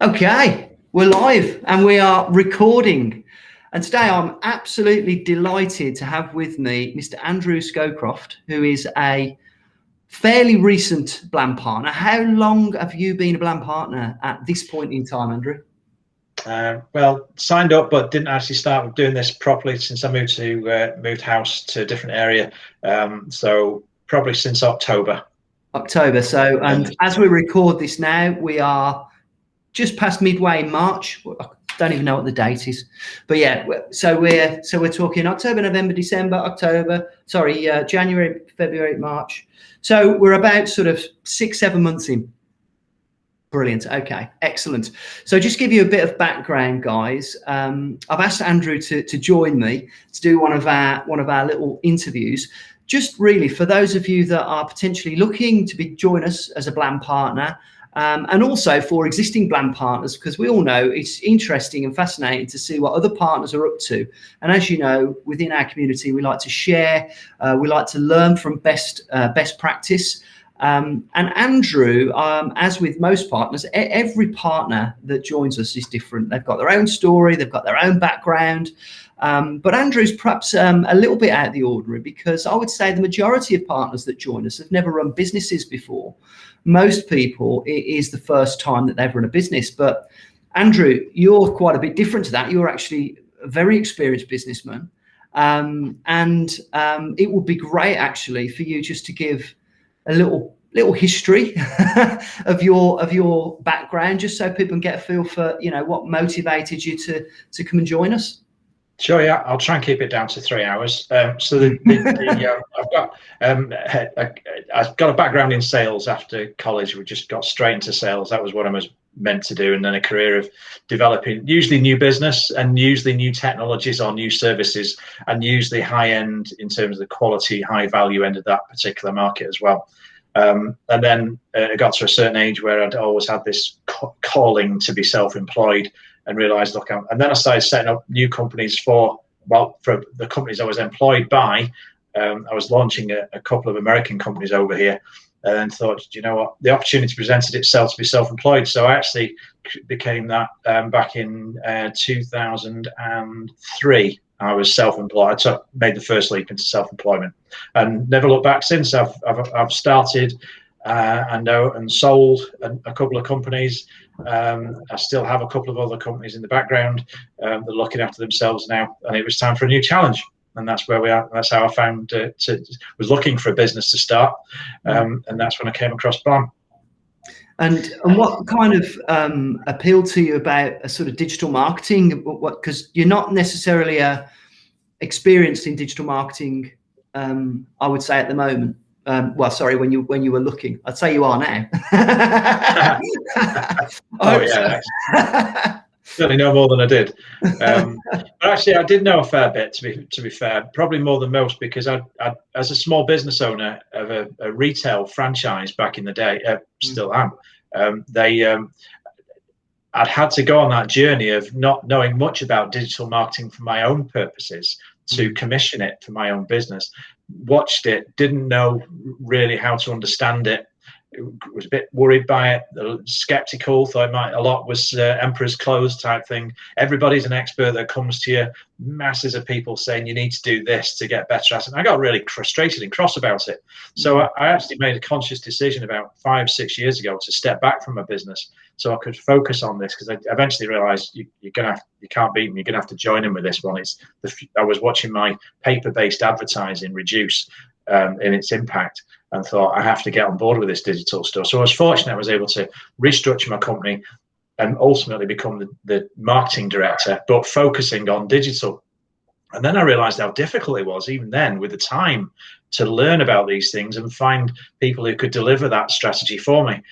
Okay, we're live and we are recording. And today I'm absolutely delighted to have with me Mr. Andrew Scowcroft, who is a fairly recent Blam partner. How long have you been a Blam partner at this point in time, Andrew? Well, signed up, but didn't actually start doing this properly since I moved house to a different area. So probably since October. October. So, and as we record this now, we are just past midway in March. I don't even know what the date is, but yeah. So we're talking October, November, December, January, February, March. So we're about sort of 6-7 months in. Brilliant. Okay, excellent. So just give you a bit of background, guys. I've asked Andrew to join me to do one of our little interviews. Just really for those of you that are potentially looking to join us as a Blam partner, and also for existing Blam partners, because we all know it's interesting and fascinating to see what other partners are up to. And as you know, within our community, we like to share, we like to learn from best practice. And Andrew, as with most partners, every partner that joins us is different. They've got their own story, they've got their own background. But Andrew's perhaps a little bit out of the ordinary, because I would say the majority of partners that join us have never run businesses before. Most people, it is the first time that they've run a business. But Andrew, you're quite a bit different to that. You're actually a very experienced businessman. It would be great actually for you just to give a little history of your background, just so people can get a feel for, you know, what motivated you to come and join us. Sure, yeah, I'll try and keep it down to 3 hours. I've got a background in sales after college. We just got straight into sales. That was what I was meant to do, and then a career of developing usually new business and usually new technologies or new services, and usually high end in terms of the quality, high value end of that particular market as well. And then I got to a certain age where I'd always had this calling to be self-employed, and realized, look, and then I started setting up new companies for the companies I was employed by. I was launching a couple of American companies over here, and thought, you know what, the opportunity presented itself to be self-employed. So I actually became that back in 2003. I was self-employed. I made the first leap into self-employment, and never looked back since. I've started and sold a couple of companies. I still have a couple of other companies in the background. They're looking after themselves now, and it was time for a new challenge. And that's where we are. That's how I found was looking for a business to start, and that's when I came across Blam. And what kind of appealed to you about a sort of digital marketing? Because you're not necessarily experienced in digital marketing, I would say at the moment. Well, sorry, when you were looking, I'd say you are now. Oh yeah, certainly know more than I did. But actually, I did know a fair bit. To be fair, probably more than most, because I as a small business owner of a retail franchise back in the day, still am. I'd had to go on that journey of not knowing much about digital marketing for my own purposes to commission it for my own business. Watched it, didn't know really how to understand it. Was a bit worried by it, skeptical, thought a lot was emperor's clothes type thing. Everybody's an expert that comes to you, masses of people saying you need to do this to get better at it. And I got really frustrated and cross about it. So I actually made a conscious decision about 5-6 years ago to step back from my business so I could focus on this, because I eventually realized you can't beat them. You're gonna have to join in with this one. I was watching my paper-based advertising reduce in its impact, and thought I have to get on board with this digital stuff. So I was fortunate I was able to restructure my company and ultimately become the marketing director, but focusing on digital. And then I realized how difficult it was, even then, with the time to learn about these things and find people who could deliver that strategy for me.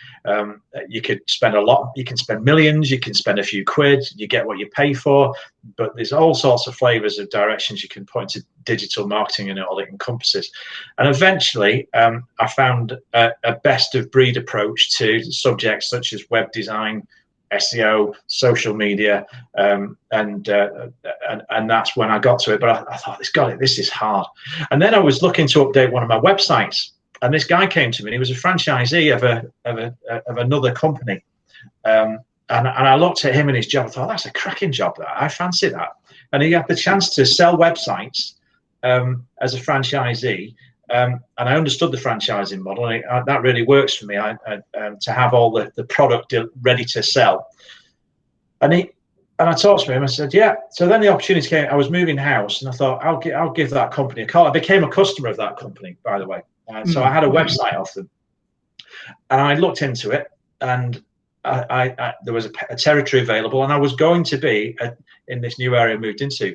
You could spend a lot, you can spend millions, you can spend a few quid, you get what you pay for, but there's all sorts of flavors of directions you can point to digital marketing and all it encompasses. And eventually I found a best of breed approach to subjects such as web design, SEO, social media, and that's when I got to it. But I thought, this is hard. And then I was looking to update one of my websites, and this guy came to me. And he was a franchisee of another company, And I looked at him and his job. I thought, that's a cracking job. That I fancy that. And he had the chance to sell websites as a franchisee. And I understood the franchising model, and that really works for me. To have all the product ready to sell. And I talked to him. I said, yeah. So then the opportunity came. I was moving house, and I thought, I'll give that company a call. I became a customer of that company, by the way. So I had a website off them, and I looked into it, and there was a territory available, and I was going to be in this new area I moved into.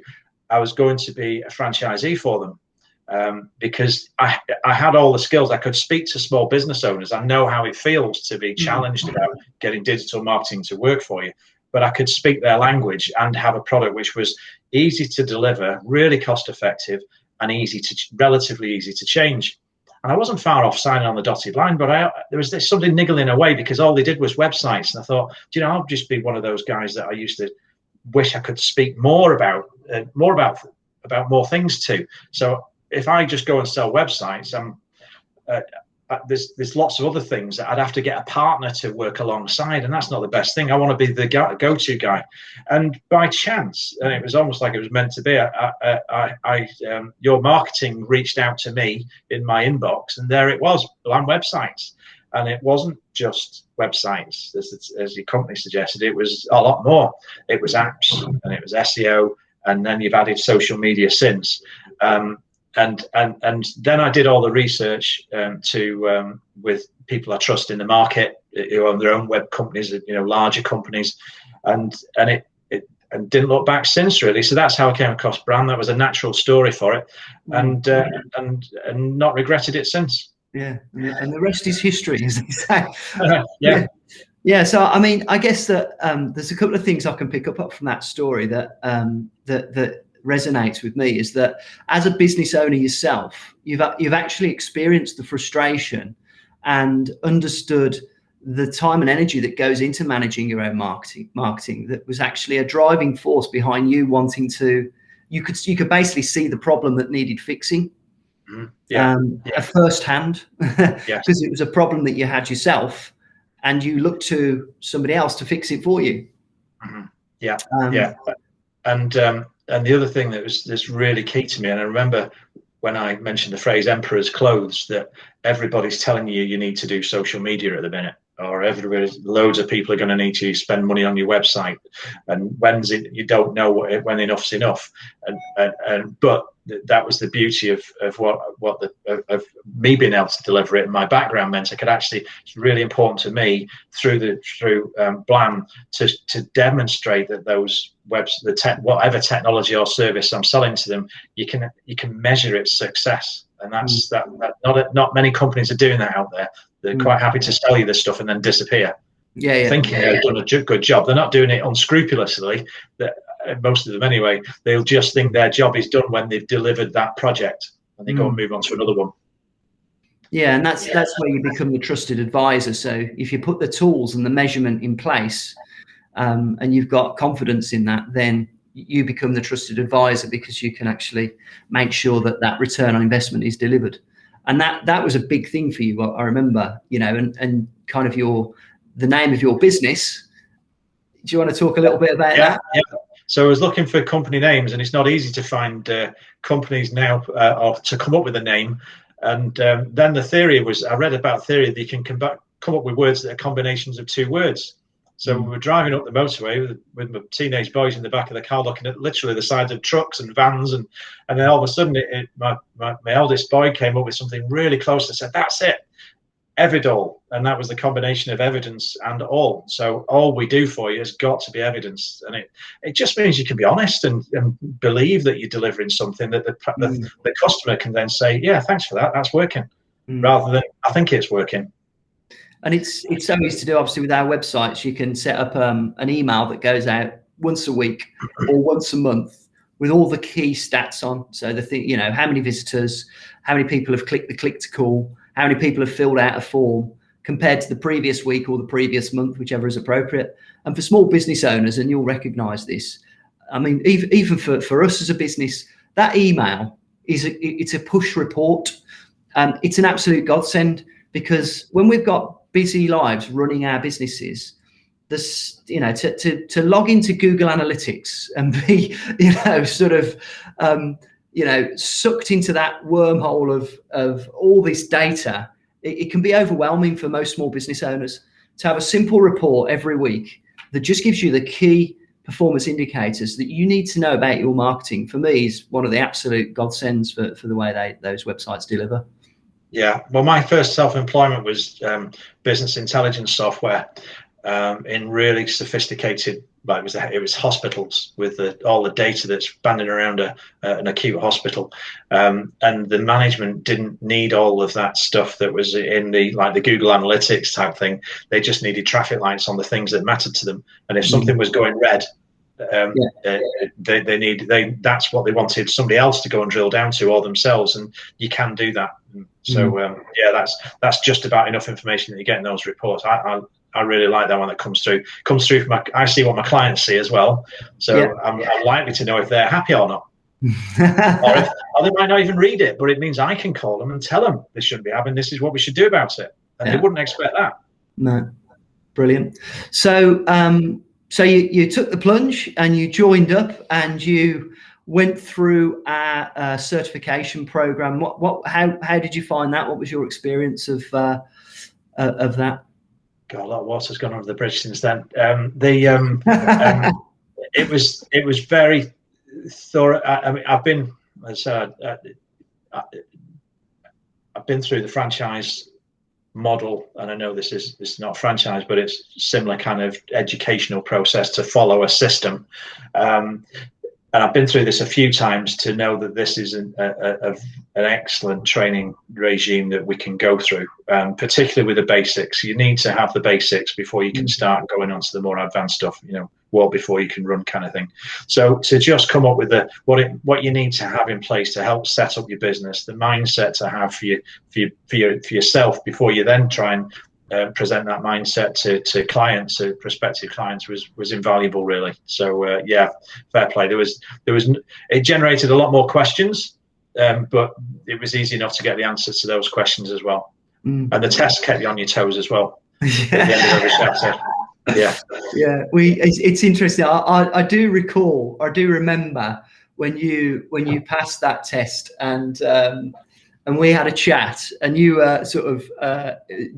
I was going to be a franchisee for them because I had all the skills. I could speak to small business owners. I know how it feels to be challenged about getting digital marketing to work for you, but I could speak their language and have a product which was easy to deliver, really cost effective, and relatively easy to change. And I wasn't far off signing on the dotted line, but there was something niggling away because all they did was websites. And I thought, I'll just be one of those guys that I used to wish I could speak more about more things to. So if I just go and sell websites, there's lots of other things that I'd have to get a partner to work alongside, and that's not the best thing. I want to be the go-to guy. And by chance, and it was almost like it was meant to be, your marketing reached out to me in my inbox, and there it was, Blam Websites. And it wasn't just websites, as your company suggested. It was a lot more. It was apps, and it was SEO, and then you've added social media since. And then I did all the research with people I trust in the market who own their own web companies, larger companies, and didn't look back since, really. So that's how I came across Blam. That was a natural story for it, and not regretted it since. Yeah, and the rest is history, as they say. Yeah. Yeah. So I mean, I guess that there's a couple of things I can pick up from that story that resonates with me, is that as a business owner yourself, you've actually experienced the frustration and understood the time and energy that goes into managing your own marketing that was actually a driving force behind you wanting to. You could basically see the problem that needed fixing. Firsthand, because it was a problem that you had yourself, and you looked to somebody else to fix it for you. And the other thing that's really key to me, and I remember when I mentioned the phrase "emperor's clothes," that everybody's telling you need to do social media at the minute, or loads of people are going to need to spend money on your website, and you don't know when enough's enough, but that was the beauty of me being able to deliver it, and my background meant I could actually. It's really important to me through Blam to demonstrate that those whatever technology or service I'm selling to them, you can measure its success, and that's not many companies are doing that out there. They're quite happy to sell you this stuff and then disappear. Thinking they've done a good job. They're not doing it unscrupulously. Most of them anyway. They'll just think their job is done when they've delivered that project, and they go and move on to another one. Yeah, and that's where you become the trusted advisor. So if you put the tools and the measurement in place, and you've got confidence in that, then you become the trusted advisor, because you can actually make sure that return on investment is delivered. And that was a big thing for you, I remember, and kind of the name of your business. Do you want to talk a little bit about that? Yeah. So I was looking for company names, and it's not easy to find companies now or to come up with a name. And then the theory was, I read about theory that you can come up with words that are combinations of two words. So we were driving up the motorway with my teenage boys in the back of the car, looking at literally the sides of trucks and vans, and then all of a sudden, my eldest boy came up with something really close and said, "That's it, Evidel," and that was the combination of evidence and all. So all we do for you has got to be evidence, and it just means you can be honest and believe that you're delivering something that the customer can then say, "Yeah, thanks for that, that's working," rather than "I think it's working." And it's so easy to do. Obviously, with our websites, you can set up an email that goes out once a week or once a month with all the key stats on. So the thing, how many visitors, how many people have clicked the click to call, how many people have filled out a form compared to the previous week or the previous month, whichever is appropriate. And for small business owners, and you'll recognize this, I mean, even for us as a business, that email it's a push report. It's an absolute godsend, because when we've got busy lives running our businesses, this, you know, to log into Google Analytics and be, you know, sort of, you know, sucked into that wormhole of all this data, it can be overwhelming for most small business owners. To have a simple report every week that just gives you the key performance indicators that you need to know about your marketing, for me, is one of the absolute godsends for the way those websites deliver. Yeah, well, my first self-employment was business intelligence software in really sophisticated, like it was hospitals with all the data that's banding around an acute hospital, and the management didn't need all of that stuff that was in the Google Analytics type thing. They just needed traffic lights on the things that mattered to them, and if something was going red, that's what they wanted somebody else to go and drill down to, or themselves, and you can do that. So yeah, that's just about enough information that you get in those reports. I really like that one that comes through from I see what my clients see as well, so I'm likely to know if they're happy or not. or they might not even read it, but it means I can call them and tell them they shouldn't be having, this is what we should do about it, and they wouldn't expect that. No, brilliant. So so you took the plunge and you joined up and you went through a certification program. How did you find that? What was your experience of that? God, a lot of water's gone under the bridge since then. It was very thorough. I mean, I've been through the franchise model, and I know it's not franchise, but it's similar kind of educational process to follow a system. And I've been through this a few times to know that this is an excellent training regime that we can go through, particularly with the basics. You need to have the basics before you can start going on to the more advanced stuff, you know, walk before you can run kind of thing. So to just come up with what you need to have in place to help set up your business, the mindset to have for yourself before you then try and present that mindset to clients, to prospective clients, was invaluable, really. So yeah, fair play. It generated a lot more questions, but it was easy enough to get the answers to those questions as well. And the test kept you on your toes as well. At the end of every chapter. Yeah. It's interesting. I do remember when you passed that test, and we had a chat, and you were sort of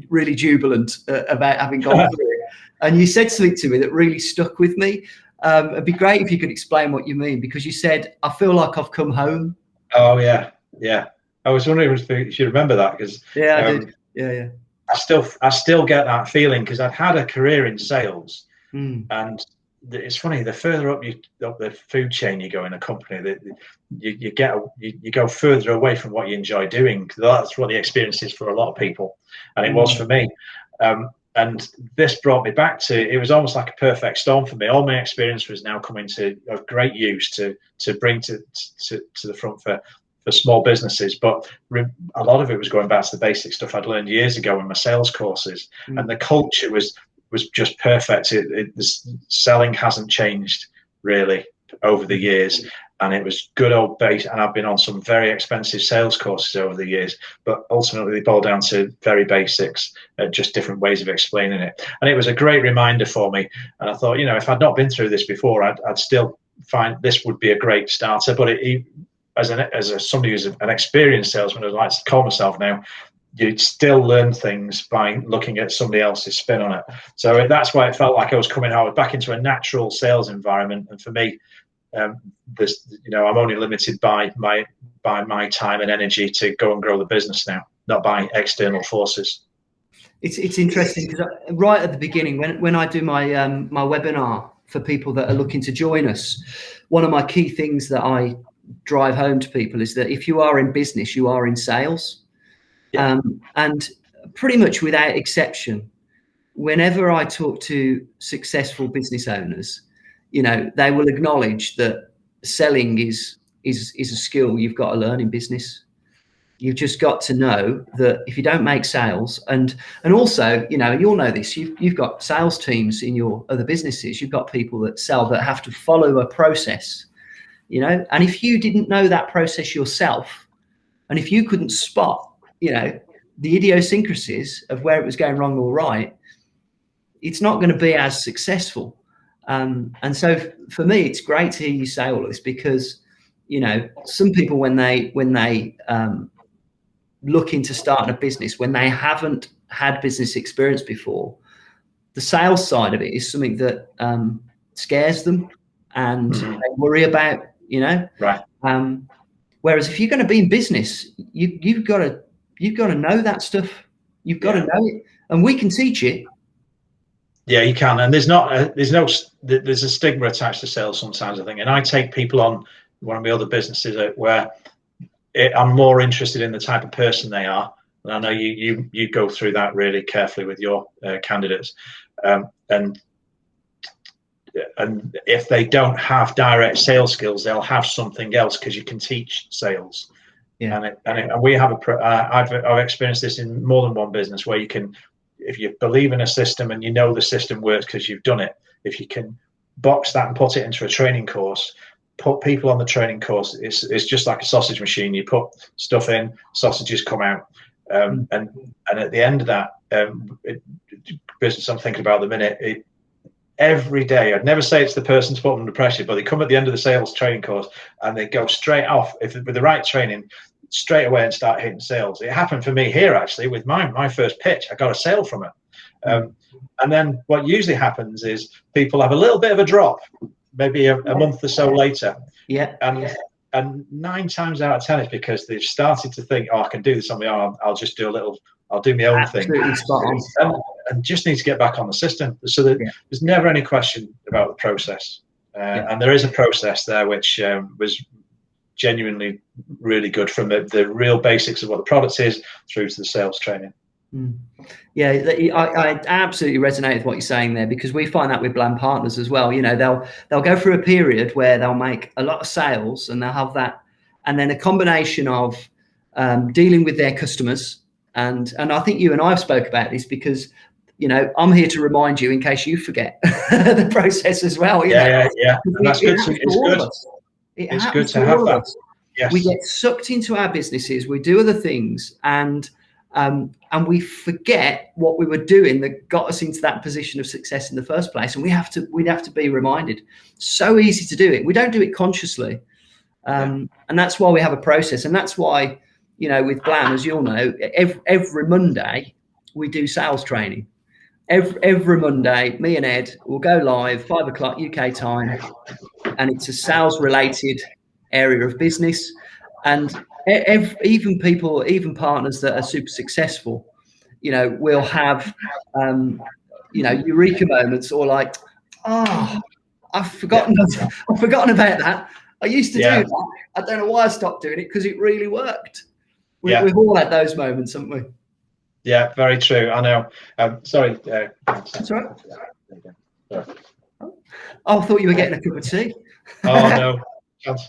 really jubilant about having gone through it. And you said something to me that really stuck with me. It'd be great if you could explain what you mean, because you said, I feel like I've come home. Oh, yeah. I was wondering if you remember that, because I did. Yeah. I still get that feeling, because I'd had a career in sales, and it's funny, the further up the food chain you go in a company, you go further away from what you enjoy doing. That's what the experience is for a lot of people, and it was for me. And this brought me back to, it was almost like a perfect storm for me. All my experience was now coming of great use to bring to the front for small businesses, but a lot of it was going back to the basic stuff I'd learned years ago in my sales courses, and the culture was just perfect. The selling hasn't changed really over the years, and it was good old base. And I've been on some very expensive sales courses over the years, but ultimately they boil down to very basics, just different ways of explaining it. And it was a great reminder for me. And I thought, you know, if I'd not been through this before, I'd still find this would be a great starter. But as somebody who's an experienced salesman, I'd like to call myself now, you'd still learn things by looking at somebody else's spin on it. So that's why it felt like I was coming out back into a natural sales environment. And for me, I'm only limited by my time and energy to go and grow the business now, not by external forces. It's interesting, because right at the beginning, when I do my my webinar for people that are looking to join us, one of my key things that I drive home to people is that if you are in business, you are in sales. And pretty much without exception, whenever I talk to successful business owners, you know, they will acknowledge that selling is a skill you've got to learn in business. You've just got to know that if you don't make sales, and also, you know, you'll know this, you've got sales teams in your other businesses, you've got people that sell that have to follow a process, you know, and if you didn't know that process yourself, and if you couldn't spot, you know, the idiosyncrasies of where it was going wrong or right, it's not going to be as successful. And so for me, it's great to hear you say all this, because, you know, some people, when they look into starting a business, when they haven't had business experience before, the sales side of it is something that scares them, and they worry about, you know. Right. Whereas if you're going to be in business, you've got to know that stuff. You've got to know it, and we can teach it. Yeah, you can. And there's a stigma attached to sales sometimes, I think. And I take people on one of my other businesses where I'm more interested in the type of person they are. And I know you go through that really carefully with your candidates. And if they don't have direct sales skills, they'll have something else, because you can teach sales. Yeah. And we have I've experienced this in more than one business, where you can, if you believe in a system and you know the system works because you've done it, if you can box that and put it into a training course, put people on the training course, it's just like a sausage machine. You put stuff in, sausages come out. And at the end of that business I'm thinking about at the minute, every day, I'd never say it's the person to put them under pressure, but they come at the end of the sales training course and they go straight off, if with the right training, straight away and start hitting sales. It happened for me here, actually, with my first pitch. I got a sale from it. And then what usually happens is people have a little bit of a drop, maybe a month or so later. Yeah. And 9 times out of 10, it's because they've started to think, oh, I can do this on my own. I'll just do I'll do my own thing. Spot on. And just need to get back on the system. So that there's never any question about the process. And there is a process there which was genuinely really good, from the real basics of what the product is through to the sales training. Yeah, I absolutely resonate with what you're saying there, because we find that with Blam Partners as well. You know, they'll go through a period where they'll make a lot of sales, and they'll have that, and then a combination of dealing with their customers. And I think you and I have spoke about this, because, you know, I'm here to remind you in case you forget the process as well. Yeah. And that's good. It's good to have that. Yes. We get sucked into our businesses, we do other things, and we forget what we were doing that got us into that position of success in the first place. And we'd have to be reminded. So easy to do it. We don't do it consciously. And that's why we have a process. And that's why, you know, with Blam, as you'll know, every Monday we do sales training. Every Monday, me and Ed will go live 5 o'clock UK time, and it's a sales related area of business. And even partners that are super successful, you know, will have, you know, eureka moments, or like, oh, I've forgotten about that. I used to do that. I don't know why I stopped doing it, because it really worked. We've all had those moments, haven't we? Yeah, very true. I know. Sorry. That's all right. Oh, I thought you were getting a cup of tea. Oh, no.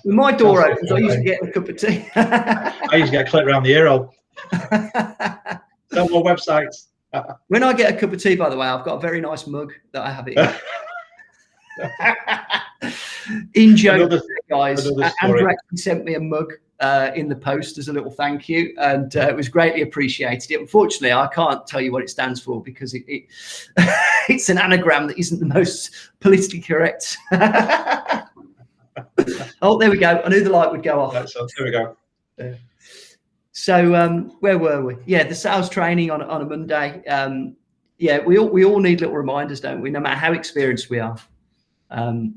When my door opens, I usually get a cup of tea. I usually get a clip around the ear hole. No more websites. When I get a cup of tea, by the way, I've got a very nice mug that I have it in. In joke, guys, Andrew actually sent me a mug in the post as a little thank you, and it was greatly appreciated. Unfortunately, I can't tell you what it stands for, because it's an anagram that isn't the most politically correct. Oh, there we go. I knew the light would go off. There we go. So where were we? Yeah, the sales training on a Monday. Yeah, we all need little reminders, don't we? No matter how experienced we are.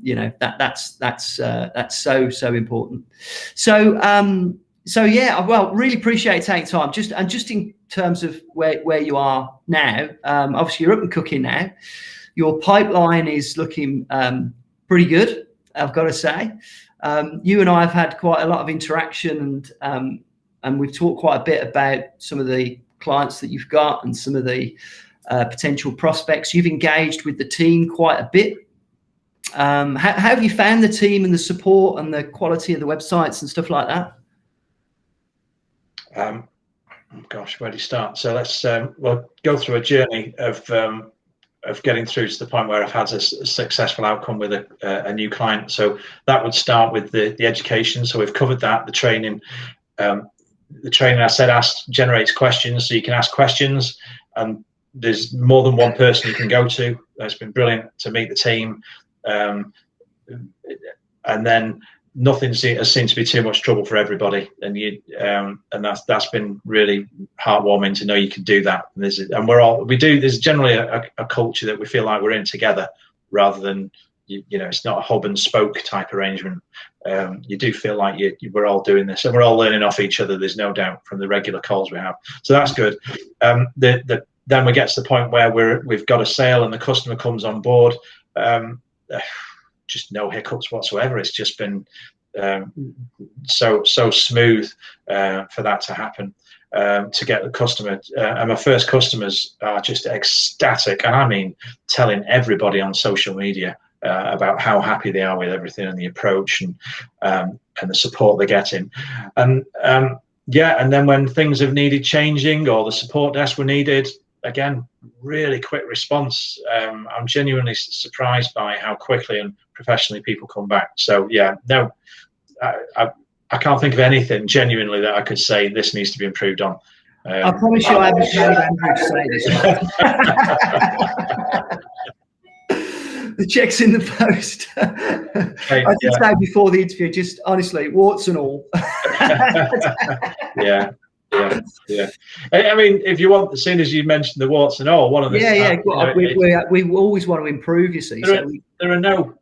You know, that's so important. So yeah, well, really appreciate taking time. Just in terms of where you are now, obviously you're up and cooking now. Your pipeline is looking pretty good, I've got to say. You and I have had quite a lot of interaction, and we've talked quite a bit about some of the clients that you've got and some of the potential prospects. You've engaged with the team quite a bit. How have you found the team and the support and the quality of the websites and stuff like that? Gosh, where do you start? So let's we'll go through a journey of getting through to the point where I've had a successful outcome with a new client. So that would start with the education. So we've covered that. The training, I said generates questions, so you can ask questions, and there's more than one person you can go to. It's been brilliant to meet the team, and then nothing has seemed to be too much trouble for everybody, and that's been really heartwarming to know you can do that. And there's generally a culture that we feel like we're in together, rather than it's not a hub and spoke type arrangement. You do feel like we're all doing this, and we're all learning off each other. There's no doubt from the regular calls we have, so that's good. Then we get to the point where we've got a sale and the customer comes on board. Just no hiccups whatsoever. It's just been so smooth for that to happen, to get the customer. And my first customers are just ecstatic, and I mean telling everybody on social media about how happy they are with everything and the approach and the support they're getting. And and then when things have needed changing or the support desk were needed, again, really quick response. I'm genuinely surprised by how quickly and professionally people come back. So yeah, no, I can't think of anything genuinely that I could say this needs to be improved on. I promise you I haven't paid Andrew to say this. The check's in the post. Hey, I did say before the interview, just honestly, warts and all. Yeah. I mean, if you want, as soon as you mentioned the warts and all, one of the we always want to improve. You see, there are no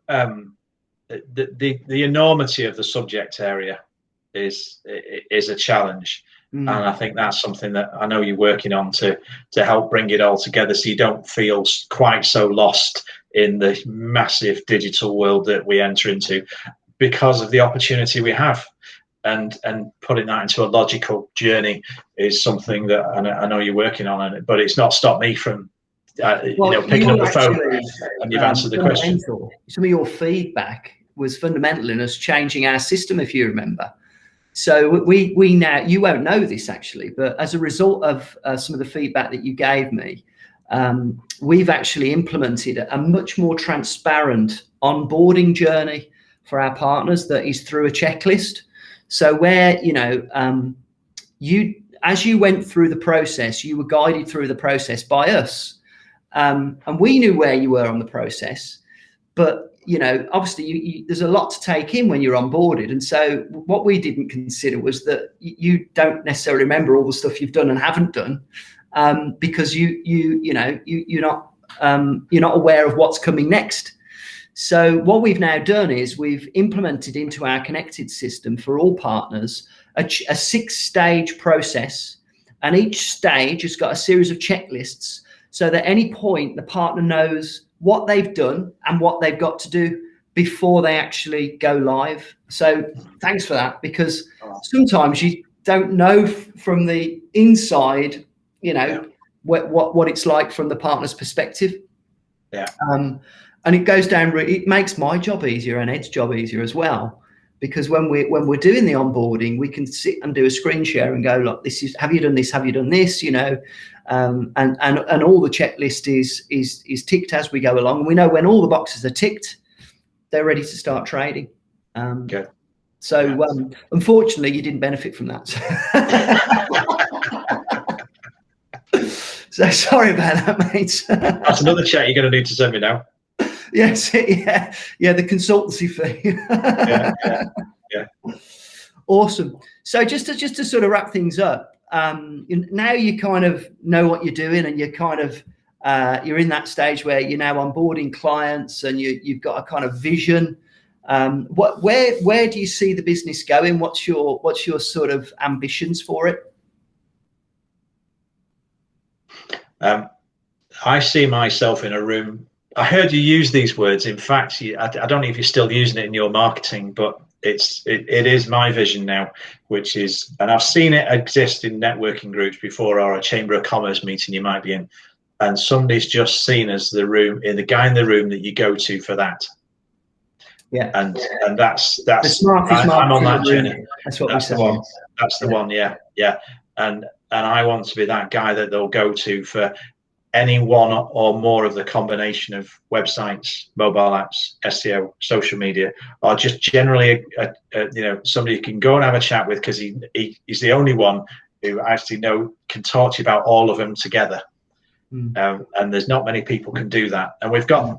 the enormity of the subject area is a challenge, and I think that's something that I know you're working on to help bring it all together, so you don't feel quite so lost in the massive digital world that we enter into, because of the opportunity we have. And putting that into a logical journey is something that I know you're working on, but it's not stopped me from picking up the phone and you've answered the question. Some of your feedback was fundamental in us changing our system, if you remember. So we now, you won't know this actually, but as a result of some of the feedback that you gave me, we've actually implemented a much more transparent onboarding journey for our partners that is through a checklist. So where, as you went through the process, you were guided through the process by us. And we knew where you were on the process, but, obviously there's a lot to take in when you're onboarded. And so what we didn't consider was that you don't necessarily remember all the stuff you've done and haven't done, because you're not aware of what's coming next. So what we've now done is we've implemented into our connected system for all partners a 6-stage process, and each stage has got a series of checklists, so that at any point the partner knows what they've done and what they've got to do before they actually go live. So thanks for that, because sometimes you don't know from the inside, what it's like from the partner's perspective. Yeah. And it goes down. It makes my job easier and Ed's job easier as well, because when we're doing the onboarding, we can sit and do a screen share and go, look, this is, have you done this? Have you done this? And all the checklist is ticked as we go along. And we know when all the boxes are ticked, they're ready to start trading. Okay. So unfortunately, you didn't benefit from that. So sorry about that, mate. That's another check you're going to need to send me now. Yes, yeah, the consultancy fee. Yeah. Awesome. So just to sort of wrap things up, now you kind of know what you're doing, and you're kind of you're in that stage where you're now onboarding clients, and you've got a kind of vision. Where do you see the business going? What's your sort of ambitions for it? I see myself in a room. I heard you use these words. In fact, I don't know if you're still using it in your marketing, but it is my vision now, which is, and I've seen it exist in networking groups before, or a chamber of commerce meeting you might be in, and somebody's just seen as the guy in the room that you go to for that. Yeah. And that's the smartest I'm on that journey. That's what that's we the one. That's the one. Yeah. And I want to be that guy that they'll go to for any one or more of the combination of websites, mobile apps, SEO, social media, or just generally somebody you can go and have a chat with, because he's the only one who actually can talk to you about all of them together. And there's not many people can do that. And we've got,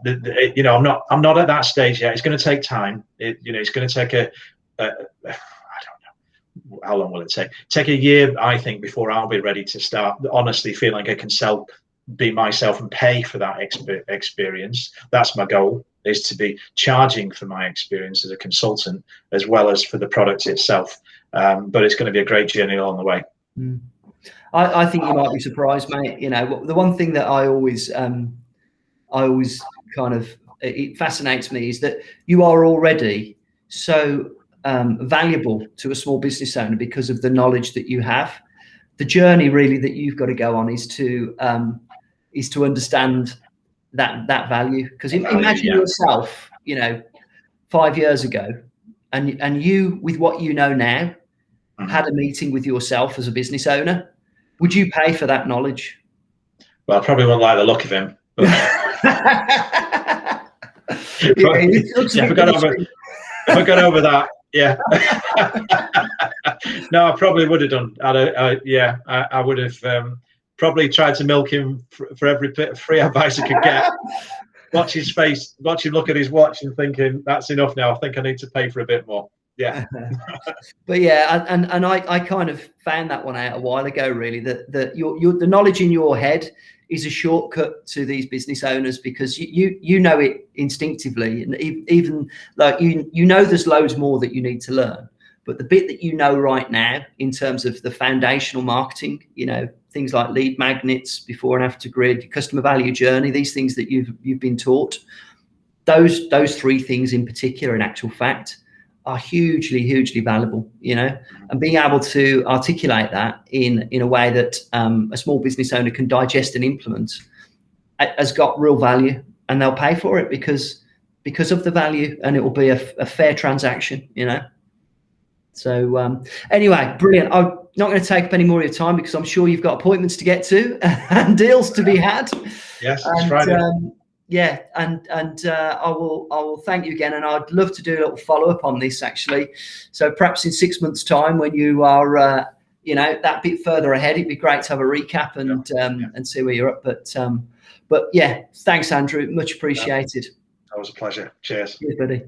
you know, I'm not at that stage yet. It's going to take time. It's going to take I don't know, how long will it take? Take a year, I think, before I'll be ready to start honestly feeling I can be myself and pay for that experience. That's my goal, is to be charging for my experience as a consultant as well as for the product itself. But it's going to be a great journey along the way. I think you might be surprised, mate. You know, the one thing that I always kind of, it fascinates me is that you are already so valuable to a small business owner because of the knowledge that you have. The journey really that you've got to go on is to understand that value. Because imagine yourself, you know, 5 years ago, and you, with what you know now, had a meeting with yourself as a business owner. Would you pay for that knowledge? Well, I probably wouldn't like the look of him. But I got over that. Yeah. No, I probably would have done. I would have probably tried to milk him for every bit of free advice I could get. Watch his face, watch him look at his watch and thinking, that's enough now. I think I need to pay for a bit more. Yeah. But yeah, and I kind of found that one out a while ago, really, that the knowledge in your head is a shortcut to these business owners, because you know it instinctively, and even like you know there's loads more that you need to learn, but the bit that you know right now in terms of the foundational marketing, you know, things like lead magnets, before and after grid, customer value journey, these things that you've been taught, those three things in particular, in actual fact, are hugely valuable, you know, and being able to articulate that in a way that a small business owner can digest and implement has got real value, and they'll pay for it because of the value, and it will be a fair transaction, you know. So anyway, brilliant. I'm not going to take up any more of your time, because I'm sure you've got appointments to get to and deals to be had. Yes, it's Friday. Yeah, and I will thank you again, and I'd love to do a little follow up on this, actually. So perhaps in 6 months' time, when you are you know, that bit further ahead, it'd be great to have a recap and see where you're at. But yeah, thanks, Andrew, much appreciated. That was a pleasure. Cheers. Cheers, buddy.